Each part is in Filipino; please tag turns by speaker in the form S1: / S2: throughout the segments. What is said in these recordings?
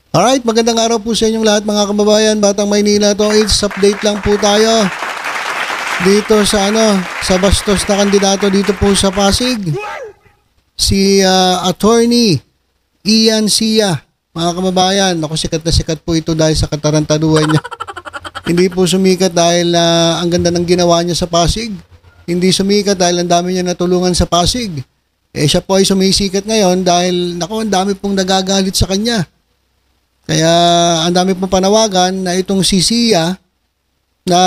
S1: Alright, magandang araw po sa inyong lahat mga kababayan. Batang Maynila to, it's update lang po tayo. Dito sa sa bastos na kandidato dito po sa Pasig. Si attorney Ian Sia. Mga kababayan, ako sikat na sikat po ito dahil sa katarantaduhan niya. Hindi po sumikat dahil ang ganda ng ginawa niya sa Pasig. Hindi sumikat dahil ang dami niya natulungan sa Pasig. Siya po ay sumisikat ngayon dahil ang dami pong nagagalit sa kanya. Kaya ang dami pong panawagan na itong si Sia na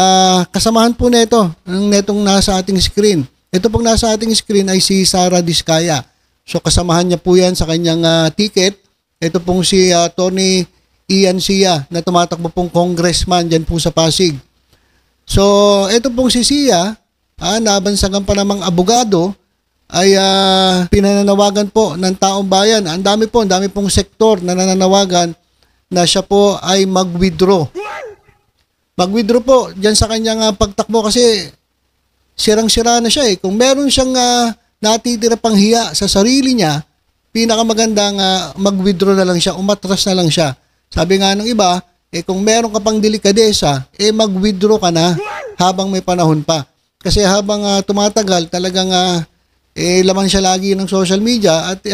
S1: kasamahan po nito, ang netong nasa ating screen. Ito pong nasa ating screen ay si Sara Diskaya. So kasamahan niya po yan sa kanyang ticket. Ito pong si Tony Ian Sia na tumatakbo pong congressman dyan po sa Pasig. So ito pong si Sia, nabansagan pa namang abogado, ay pinananawagan po ng taong bayan. Ang dami pong sektor na nananawagan na siya po ay mag-withdraw. Mag-withdraw po dyan sa kanyang pagtakbo kasi sirang-sira na siya eh. Kung meron siyang natitira pang hiya sa sarili niya, pinakamagandang mag-withdraw na lang siya, umatras na lang siya. Sabi nga ng iba, kung meron ka pang delikadesa, mag-withdraw ka na habang may panahon pa. Kasi habang tumatagal, talagang laman siya lagi ng social media at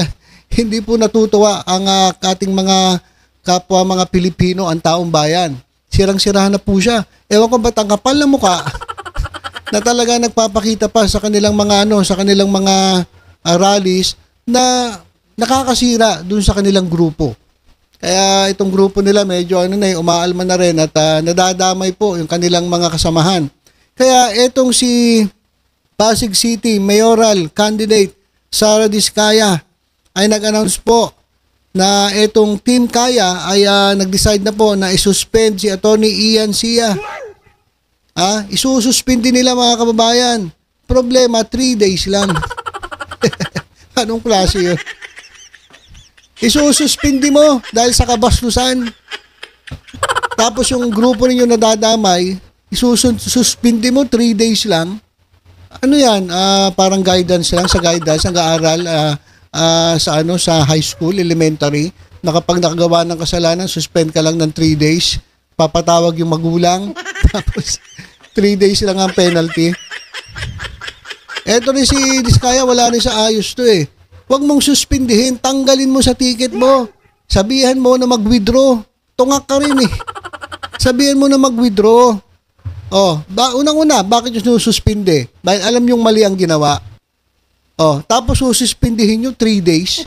S1: hindi po natutuwa ang ating mga kapwa mga Pilipino, ang taong bayan. Sirang-sirahan na po siya. Ewan ko ba't ang kapal na mukha na talaga nagpapakita pa sa kanilang mga sa kanilang mga rallies na nakakasira dun sa kanilang grupo. Kaya itong grupo nila medyo umaalma na rin at nadadamay po yung kanilang mga kasamahan. Kaya itong si Pasig City Mayoral Candidate Sara Diskaya ay nag-announce po na itong Team Kaya ay nag-decide na po na isuspend si Attorney Ian Sia. Isususpend din nila mga kababayan. Problema, 3 days lang. Anong klase yun? Isususpend mo dahil sa kabastusan. Tapos yung grupo ninyo nadadamay, isususpend mo 3 days lang. Ano yan? Parang guidance lang sa guidance, ang aaral sa high school, elementary, na kapag nakagawa ng kasalanan, suspend ka lang ng 3 days, papatawag yung magulang, tapos 3 days lang ang penalty. Eto rin si Diskaya, wala rin sa ayos to eh. Huwag mong suspindihin, tanggalin mo sa ticket mo. Sabihan mo na mag-withdraw. Tungak ka rin eh. Sabihan mo na mag-withdraw. Unang-una, bakit yung suspinde? Dahil alam yung mali ang ginawa. Tapos sususpindihin nyo 3 days.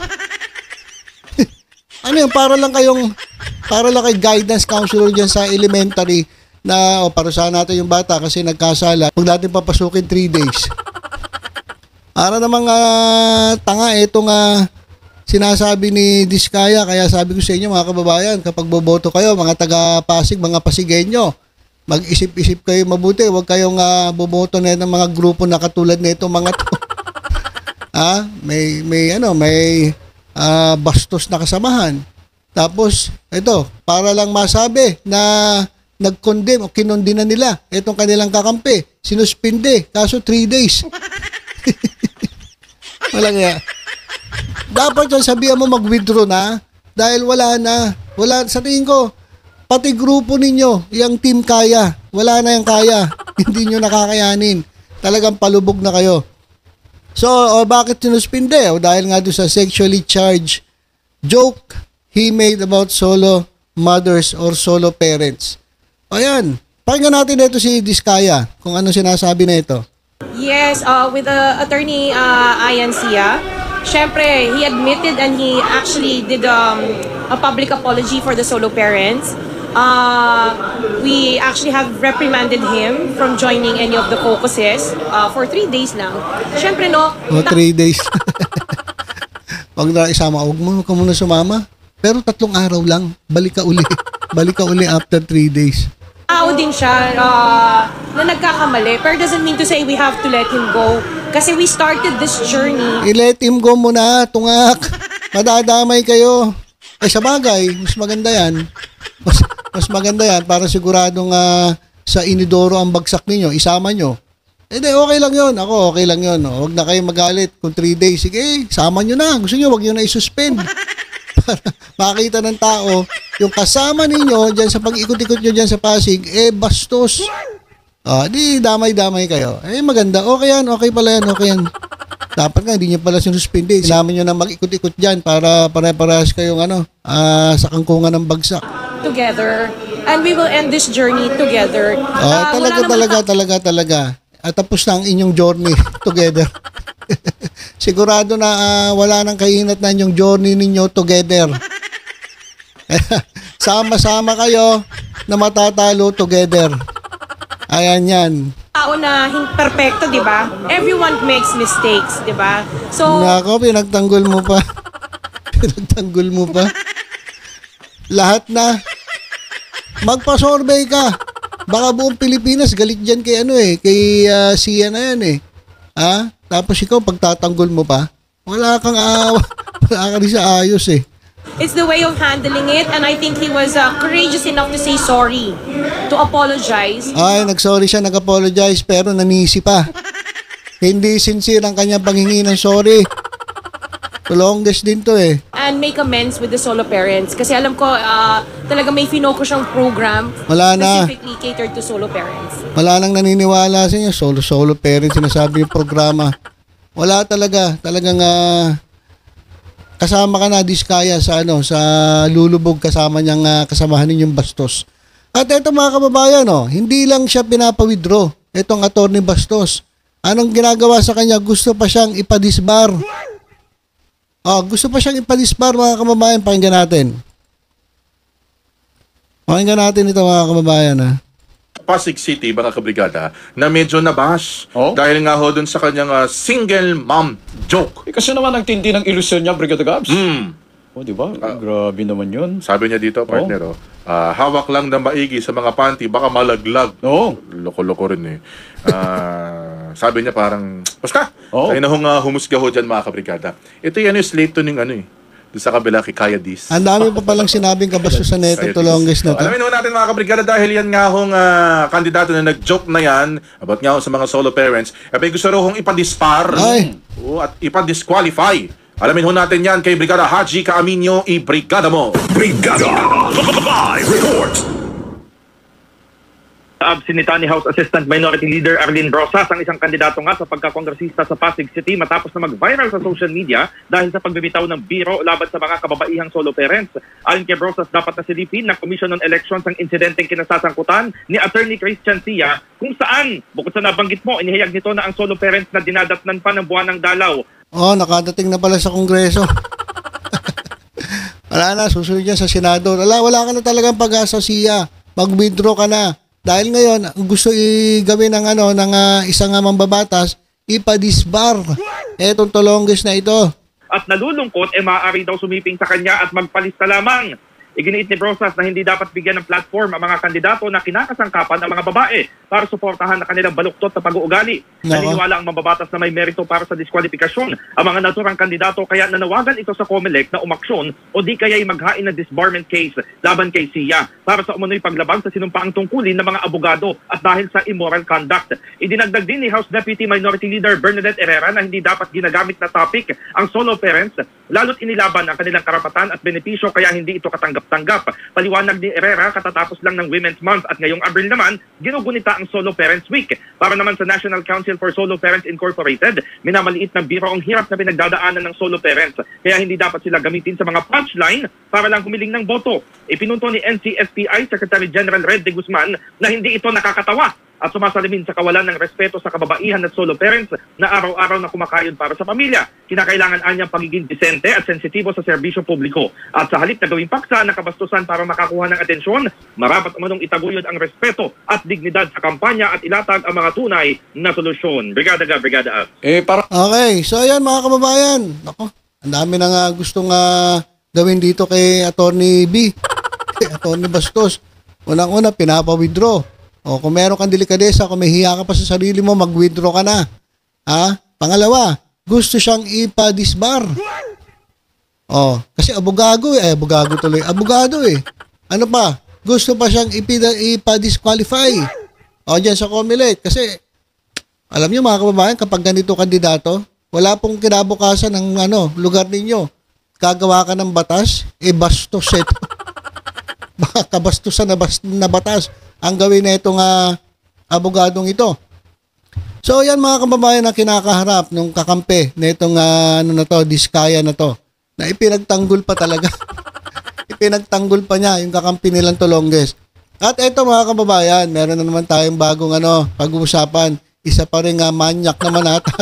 S1: Ano yun, para lang kay guidance counselor dyan sa elementary na parusahan natin yung bata kasi nagkasala. Huwag natin papasukin 3 days. Para namang tanga itong sinasabi ni Diskaya. Kaya sabi ko sa inyo mga kababayan, kapag boboto kayo, mga taga-Pasig, mga Pasigenyo, mag-isip-isip kayo mabuti. Huwag kayong boboto na ng mga grupo na katulad nito mga to. May bastos na kasamahan. Tapos ito, para lang masabi na nag-condemn o kinondena nila itong kanilang kakampi, sinuspinde kaso 3 days. Walang ya. Dapat yung sabihan mo mag-withdraw na dahil wala sa tingin ko pati grupo ninyo, yung Team Kaya, wala na yung kaya. Hindi nyo nakakayanin. Talagang palubog na kayo. So, bakit sinuspinde? Dahil nga doon sa sexually charged joke he made about solo mothers or solo parents. Ayan. Pakinggan natin ito si Diskaya kung ano sinasabi na ito.
S2: Yes, with attorney Ian Sia, syempre, he admitted and he actually did a public apology for the solo parents. We actually have reprimanded him from joining any of the caucuses for 3 days lang. Syempre,
S1: 3 days. Huwag na isama. Huwag ka muna sumama. Pero 3 araw lang. Balik ka uli. Balik ka uli after 3 days.
S2: Tao din siya na nagkakamali. Pero doesn't mean to say we have to let him go. Kasi we started this journey.
S1: I-let him go muna, tungak. Madadamay kayo. Sa bagay, mas maganda yan. Mas maganda yan para siguradong sa inidoro ang bagsak ninyo, isama nyo. Okay lang yun. Ako, okay lang yun. Huwag na kayo magalit kung 3 days. Sige, sama nyo na. Gusto nyo, huwag nyo na isuspend. Para makita ng tao yung kasama ninyo dyan sa pag-ikot-ikot nyo dyan sa Pasig, bastos. Di damay-damay kayo. Maganda. Okay yan, okay pala yan, okay yan. Dapat nga, hindi nyo pala sinuspindi. Sinama nyo na mag-ikot-ikot dyan para pare-parehas kayong sa kangkungan ng bagsak.
S2: Together. And we will end this journey together.
S1: Talaga. At tapos na ang inyong journey together. Sigurado na wala nang kahinat na yung journey ninyo together. Sama-sama kayo na matatalo together. Ayan yan.
S2: Tao na perfecto, di ba? Everyone makes mistakes, di ba? So,
S1: Nako, pinagtanggol mo pa. Pinagtanggol mo pa. Lahat na. Magpa-survey ka. Baka buong Pilipinas galit dyan kay kay Sia na yan Tapos ikaw pagtatanggol mo pa, wala kang wala ka rin sa ayos
S2: it's the way of handling it, and I think he was courageous enough to say sorry, to apologize.
S1: Nag-sorry siya, nag-apologize, pero nanisi pa. Hindi sincere ang kanyang panghingi ng sorry. The longest din to
S2: And make amends with the solo parents. Kasi alam ko, talaga may finocus siyang program
S1: Wala na.
S2: specifically catered to solo parents.
S1: Wala nang naniniwala sa inyo. Solo parents, sinasabi yung programa. Wala talaga. Talagang kasama ka na diskaya sa sa lulubog kasama niyang kasamahan ninyong bastos. At eto mga kababayan, hindi lang siya pinapa-withdraw. Etong attorney Bastos. Anong ginagawa sa kanya? Gusto pa siyang ipadisbar. Gusto pa siyang ipadisbar mga kababayan. Pakinggan natin. Pakinggan natin ito mga kababayan
S3: Pasig City, mga kabrigada, na medyo nabash dahil nga ho dun sa kanyang single mom joke.
S4: Kasi naman ang tindi ng ilusyon niya, Brigada Gabs. Di ba? Grabe naman yun.
S3: Sabi niya dito, partner, hawak lang na maigi sa mga panty, baka malaglag. Loko-loko rin sabi niya parang, basta, tayo na hong humusga ho dyan, mga kabrigada. Ito yan yung slate to ng doon sa kabila kay Kaya Dis.
S1: Ang dami pa palang sinabing kabastos sa neto to longest na to.
S3: Alamin natin mga kabrigada dahil yan nga hong kandidato na nag-joke na yan about nga sa mga solo parents. Gusto raw hong ipadispar at ipadisqualify. Alamin ho natin yan kay Brigada Haji Kaaminyo, i-brigada mo.
S5: Brigada Live Report. Absinita ni House Assistant Minority Leader Arlene Brosas, ang isang kandidato nga sa pagkakongresista sa Pasig City matapos na mag-viral sa social media dahil sa pagbibitaw ng biro laban sa mga kababaihang solo parents. Ayon kay Brosas, dapat na silipin ng Commission on Elections ang insidenteng kinasasangkutan ni Attorney Christian Sia, kung saan, bukod sa nabanggit mo, inihayag nito na ang solo parents na dinadatnan pa ng buwan ng dalaw.
S1: Nakadating na pala sa Kongreso. Wala na, susunod yan sa Senado. Wala ka na talagang pag-asa, Sia. Mag-withdraw ka na. Dahil ngayon, gusto i-gawin ng isang mambabatas, ipadisbar. Etong tolongges na ito.
S5: At nalulungkot, maaari daw sumiping sa kanya at magpalista lamang. Iginiit ni Brosas na hindi dapat bigyan ng platform ang mga kandidato na kinakasangkapan ng mga babae para suportahan ang kanilang baluktot na pag-uugali. Naniniwala ang mambabatas na may merito para sa diskwalifikasyon ang mga naturang kandidato, kaya nanawagan ito sa COMELEC na umaksyon o di kaya'y maghain ng disbarment case laban kay Sia para sa umunoy paglabag sa sinumpaang tungkulin ng mga abogado at dahil sa immoral conduct. Idinagdag din ni House Deputy Minority Leader Bernadette Herrera na hindi dapat ginagamit na topic ang solo parents, lalo't inilaban ang kanilang karapatan at benepisyo, kaya hindi ito katanggap-tanggap. Paliwanag ni Herrera, katatapos lang ng Women's Month at ngayong Abril naman, ginugunita ang Solo Parents Week. Para naman sa National Council for Solo Parents Incorporated, minamaliit ng biro ang hirap na pinagdadaanan ng solo parents, kaya hindi dapat sila gamitin sa mga punchline para lang humiling ng boto. Ipinunto ni NCSPI Secretary General Red de Guzman na hindi ito nakakatawa at sumasalamin sa kawalan ng respeto sa kababaihan at solo parents na araw-araw na kumakayod para sa pamilya. Kinakailangan anyang pagiging disente at sensitibo sa serbisyo publiko. At sa halip na gawing paksa na kabastusan para makakuha ng atensyon, marapat umanong itaguyod ang respeto at dignidad sa kampanya at ilatag ang mga tunay na solusyon. Brigada Ga, Brigada Ab.
S1: Okay, so ayan mga kababayan. Ako, ang dami na nga gustong gawin dito kay Attorney B. Kay Attorney Bastos. Unang-una, pinapa-withdraw. Kung meron kang delikadesa, kung may hiya ka pa sa sarili mo, mag-withdraw ka na. Pangalawa, gusto siyang ipa-disbar. Kasi abogado Abogado Ano pa? Gusto pa siyang ipa-disqualify. Diyan sa COMELEC. Kasi, alam niyo mga kababayan, kapag ganito kandidato, wala pong kinabukasan ng lugar ninyo. Gagawa ka ng batas, bastos ito. baka kabastusan na batas ang gawin na itong abogadong ito. So yan mga kababayan ang kinakaharap nung kakampi na itong Diskaya na to, na ipinagtanggol pa talaga. Ipinagtanggol pa niya yung kakampi nilang Tolonges. At eto mga kababayan, meron na naman tayong bagong pag-uusapan. Isa pa rin manyak naman ata.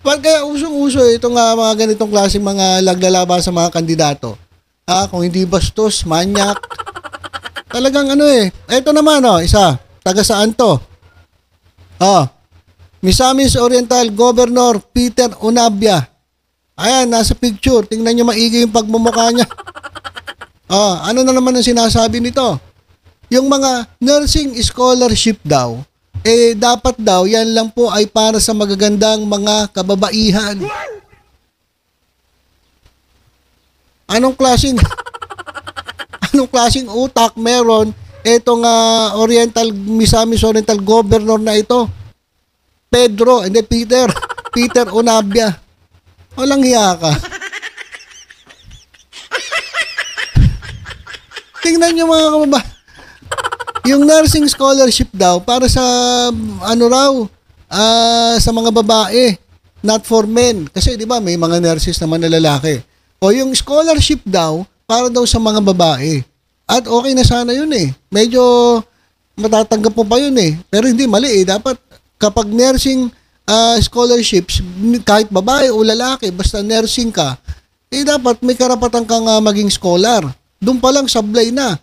S1: Kaya usong-uso itong mga ganitong klaseng mga laglalaba sa mga kandidato. Kung hindi bastos, manyak. Talagang Eto naman isa. Taga saan to? Misamis Oriental Governor Peter Unabia. Ayan, nasa picture. Tingnan nyo maigi yung pagmumukha niya. Ano na naman ang sinasabi nito? Yung mga nursing scholarship daw, dapat daw yan lang po ay para sa magagandang mga kababaihan. Anong klaseng utak meron itong Misamis Oriental Governor na ito? Peter Unabia. Walang hiya ka. Tingnan nyo mga kababayan. Yung nursing scholarship daw para sa sa mga babae, not for men. Kasi di ba may mga nurses naman na lalaki. O yung scholarship daw para daw sa mga babae. At okay na sana yun Medyo matatanggap mo pa yun Pero hindi, mali Dapat kapag nursing scholarships, kahit babae o lalaki, basta nursing ka, dapat may karapatan kang maging scholar. Doon pa lang sablay na.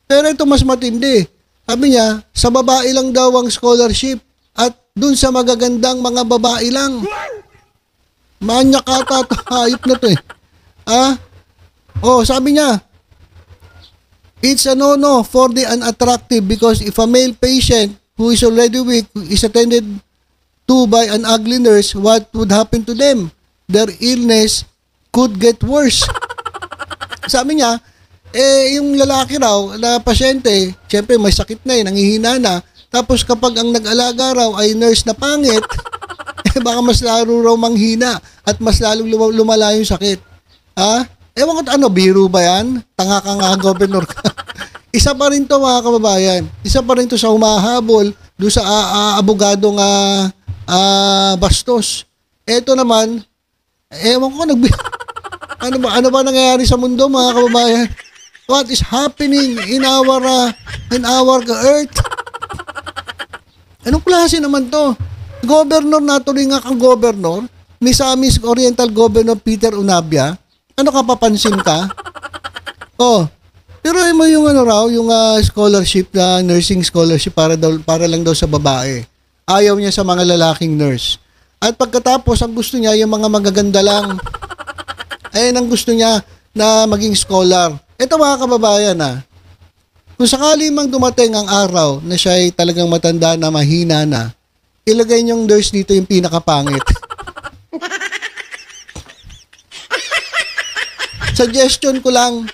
S1: Pero ito mas matindi. Sabi niya, sa babae lang daw ang scholarship at doon sa magagandang mga babae lang. Manyak ata ito. Hayop na to sabi niya, it's a no-no for the unattractive because if a male patient who is already weak is attended to by an ugly nurse, what would happen to them? Their illness could get worse. Sabi niya, yung lalaki raw na pasyente, syempre may sakit na nangihina na, tapos kapag ang nag-alaga raw ay nurse na pangit, baka mas lalo raw manghina at mas lalong lumala yung sakit. Ewan ko biro ba yan? Tanga ka nga, governor ka. Isa pa rin to mga kababayan. Isa pa rin to sa humahabol doon sa abogadong bastos. Ito naman, ewan ko ano ba nangyayari sa mundo mga kababayan? What is happening in our earth? Anong klase naman to? Governor natuloy nga kang governor, Misamis Oriental Governor Peter Unabia. Ano ka, papansin ka? Pero mo yung yung scholarship na nursing scholarship para lang daw sa babae. Ayaw niya sa mga lalaking nurse. At pagkatapos, ang gusto niya yung mga magaganda lang. Ayun ang gusto niya na maging scholar. Ito mga kababayan kung sakali mang dumating ang araw na siya ay talagang matanda na mahina na, ilagay niyong nurse dito yung pinakapangit. Suggestion ko lang.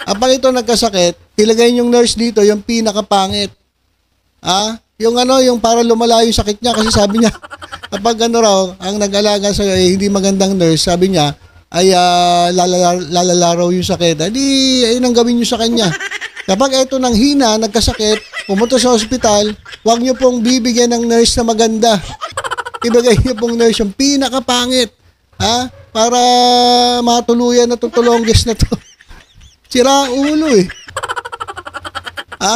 S1: Kapag ito nagkasakit, ilagay niyong nurse dito yung pinakapangit. Yung para lumala yung sakit niya kasi sabi niya, kapag ang nag-alaga sa'yo ay hindi magandang nurse, sabi niya, ay lalala raw yung sakit. Ayun ang gawin nyo sa kanya. Kapag ito nang hina, nagkasakit, pumunta sa ospital, huwag nyo pong bibigyan ng nurse na maganda. Ibigay nyo pong nurse yung pinakapangit. Para matuluyan na tutulongges na to. Sira ulo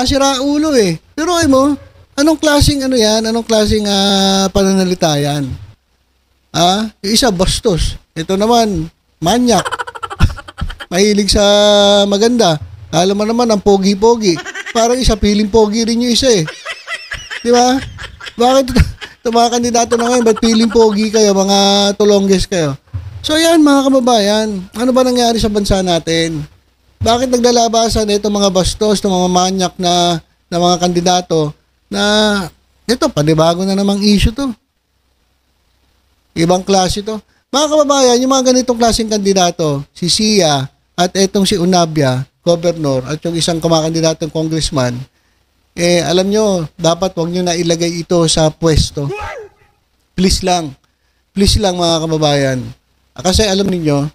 S1: sira ulo Pero mo, anong klaseng yan? Anong klaseng pananalita yan? Yung isa bastos. Ito naman, manyak. Mahilig sa maganda. Alam mo naman, ang pogi-pogi. Parang isa, piling pogi rin yung isa Di ba? Bakit ito mga kandidato na ngayon, ba't piling pogi kayo, mga tulongges kayo? So yan mga kababayan, ano ba nangyari sa bansa natin? Bakit naglalabasan ito mga bastos, itong mga manyak na mga kandidato na ito, panibago na namang issue to. Ibang klase to. Mga kababayan, yung mga ganitong klaseng kandidato, si Sia at etong si Unabia, governor, at yung isang kumakandidatong congressman, alam nyo, dapat wag nyo na ilagay ito sa pwesto. Please lang mga kababayan. Kasi alam niyo,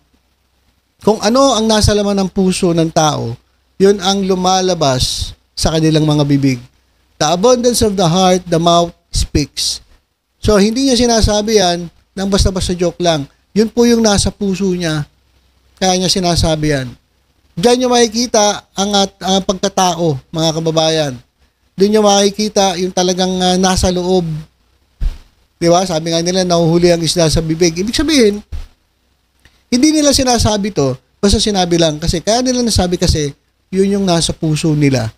S1: Kung ano ang nasa laman ng puso ng tao, yun ang lumalabas sa kanilang mga bibig. The abundance of the heart, the mouth speaks. So, hindi niya sinasabi yan ng basta-basta joke lang. Yun po yung nasa puso niya. Kaya niya sinasabi yan. Diyan niyo makikita ang pagkatao, mga kababayan. Doon niyo makikita yung talagang nasa loob. Di ba? Sabi nga nila, nahuhuli ang isda sa bibig. Ibig sabihin, hindi nila sinasabi to, basta sinabi lang. Kasi kaya nila nasabi kasi, yun yung nasa puso nila.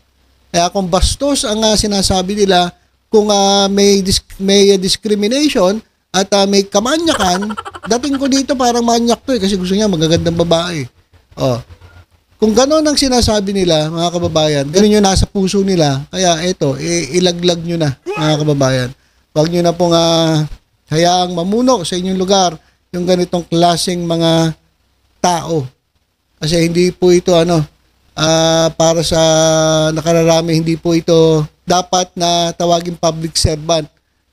S1: Kaya kung bastos ang sinasabi nila, kung may discrimination at may kamanyakan, dating ko dito parang manyak to kasi gusto niya magagandang babae. Oh. Kung gano'n ang sinasabi nila, mga kababayan, gano'n yung nasa puso nila, kaya eto, ilaglag nyo na, mga kababayan. Huwag nyo na pong hayaang mamuno sa inyong lugar yung ganitong klaseng mga tao. Kasi hindi po ito para sa nakararami, hindi po ito dapat na tawagin public servant.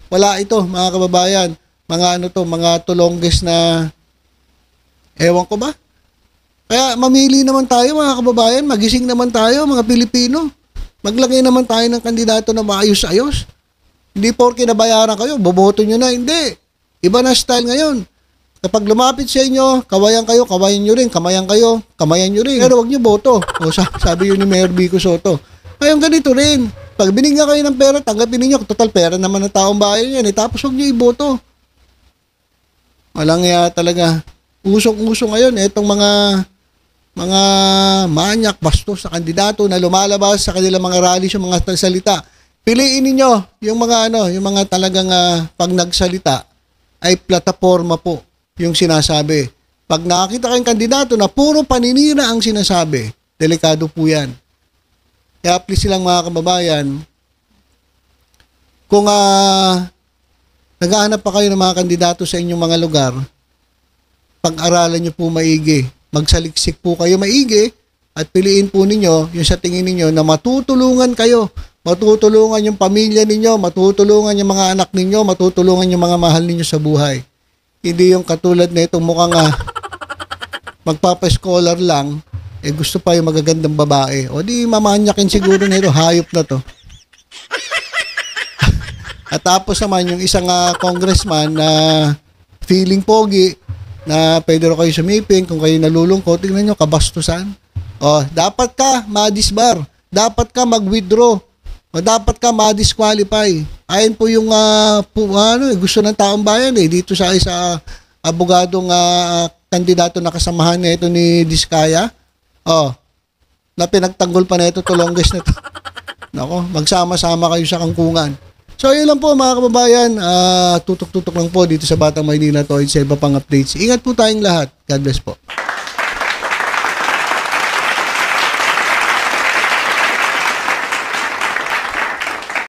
S1: Wala ito, mga kababayan. Mga tulongges na ewan ko ba? Kaya mamili naman tayo, mga kababayan, magising naman tayo, mga Pilipino. Maglagay naman tayo ng kandidato na maayos-ayos. Hindi porke nabayaran kayo, boboto nyo na. Hindi. Iba na style ngayon. Kapag lumapit sa inyo, kawayan kayo, kawayan nyo rin. Kamayan kayo, kamayan nyo rin. Pero wag nyo boto. O, sabi yun ni Mayor Vico Soto. Ngayon ganito rin. Pag binigyan kayo ng pera, tanggapin ninyo. Total pera naman ng taong bayan yan. Tapos wag nyo iboto. Walang talaga. Usong-usong ngayon. Itong mga manyak, bastos sa kandidato na lumalabas sa kanilang mga rally, yung mga salita. Piliin ninyo yung mga talagang pag nagsalita ay plataforma po yung sinasabi. Pag nakakita kayong kandidato na puro paninira ang sinasabi, delikado po yan. Kaya please silang mga kababayan, kung naghahanap pa kayo ng mga kandidato sa inyong mga lugar, pag-aralan nyo po maigi. Magsaliksik po kayo maigi at piliin po ninyo yung sa tingin ninyo na matutulungan kayo. Matutulungan yung pamilya ninyo, matutulungan yung mga anak ninyo, matutulungan yung mga mahal ninyo sa buhay. Hindi yung katulad na itong mukhang magpapa-scholar lang, gusto pa yung magagandang babae. O di mamanyakin siguro na ito, hayop na to. At tapos naman yung isang congressman na feeling pogi, na pwede rin kayo sumiping, kung kayo nalulungkot, tingnan nyo, kabastusan. O, dapat ka ma-disbar, dapat ka mag-withdraw, o dapat ka ma-disqualify. Ayon po yung gusto ng taong bayan dito sa abogadong kandidato na kasamahan na ito ni Diskaya. O, na pinagtanggol pa na ito, tulongges na ito. Nako, magsama-sama kayo sa kangkungan. So, yun lang po mga kababayan. Tutok-tutok lang po dito sa Batang Maynila to. Sa iba pang updates. Ingat po tayong lahat. God bless po.